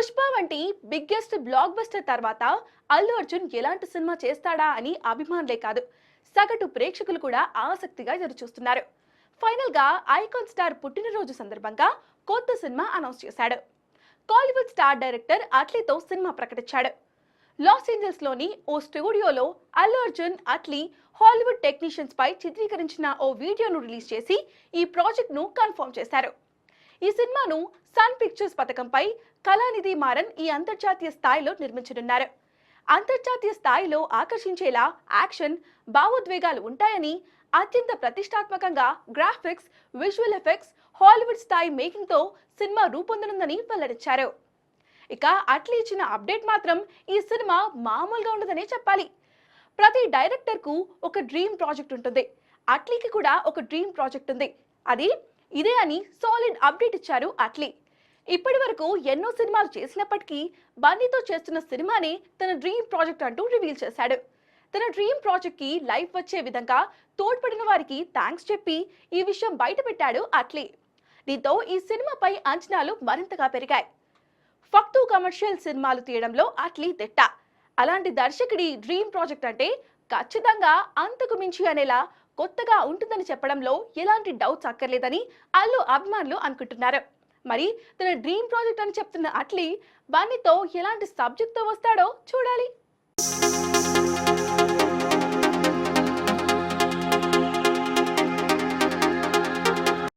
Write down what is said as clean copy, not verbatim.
పుష్ప వంటి biggest block buster తర్వాత అల్లు అర్జున్ ఎలాంటి సినిమా చేస్తాడా అని అభిమానులే కాదు సగటు ప్రేక్షకులు కూడా ఆసక్తిగా ఎదురుచూస్తున్నారు. ఫైనల్ గా ఐకాన్ స్టార్ పుట్టినరోజు సందర్భంగా కొత్త సినిమా అనౌన్స్ చేశాడు. కాలీవుడ్ స్టార్ డైరెక్టర్ అట్లీతో సినిమా ప్రకటించాడు. లాస్ ఏంజల్స్ లోని ఓ స్టూడియోలో అల్లు అర్జున్, అట్లీ హాలీవుడ్ టెక్నీషియన్స్ పై చిత్రీకరించిన ఓ వీడియోను రిలీజ్ చేసి ఈ ప్రాజెక్ట్ ను కన్ఫర్మ్ చేశారు. ఈ సినిమాను సన్ పిక్చర్స్ పథకంపై కళానిధి మారన్ ఈ అంతర్జాతీయ స్థాయిలో నిర్మించనున్నారు. అంతర్జాతీయ స్థాయిలో ఆకర్షించేలా యాక్షన్, భావోద్వేగాలు ఉంటాయని, అత్యంత ప్రతిష్టాత్మకంగా గ్రాఫిక్స్, విజువల్ ఎఫెక్ట్స్, హాలీవుడ్ స్థాయి మేకింగ్ తో సినిమా రూపొందనుందని వెల్లడించారు. ఇక అట్లీ ఇచ్చిన అప్డేట్ మాత్రం ఈ సినిమా మామూలుగా ఉండదనే చెప్పాలి. ప్రతి డైరెక్టర్ కు ఒక డ్రీమ్ ప్రాజెక్ట్ ఉంటుంది. అట్లీకి కూడా ఒక డ్రీమ్ ప్రాజెక్ట్ ఉంది. అది ఇదే అని సాలిడ్ అప్డేట్ ఇచ్చారు అట్లీ. ఇప్పటి వరకు ఎన్నో సినిమాలు చేసినప్పటికీ బన్నీతో చేస్తున్న సినిమానే తన డ్రీమ్ ప్రాజెక్ట్ అంటూ రివీల్ చేశాడు. తన డ్రీమ్ ప్రాజెక్ట్ కి లైఫ్ వచ్చే విధంగా తోడ్పడిన వారికి థ్యాంక్స్ చెప్పి ఈ విషయం బయట పెట్టాడు అట్లీ. దీంతో ఈ సినిమాపై అంచనాలు మరింతగా పెరిగాయి. ఫక్తు కమర్షియల్ సినిమాలు తీయడంలో అట్లీ దిట్ట. అలాంటి దర్శకుడి డ్రీమ్ ప్రాజెక్ట్ అంటే ఖచ్చితంగా అంతకు మించి అనేలా కొత్తగా ఉంటుందని చెప్పడంలో ఎలాంటి డౌట్స్ అక్కర్లేదని అల్లు అభిమానులు అనుకుంటున్నారు. మరి తన డ్రీమ్ ప్రాజెక్ట్ అని చెప్తున్న అట్లీ బన్నీతో ఎలాంటి సబ్జెక్ట్ తో వస్తాడో చూడాలి.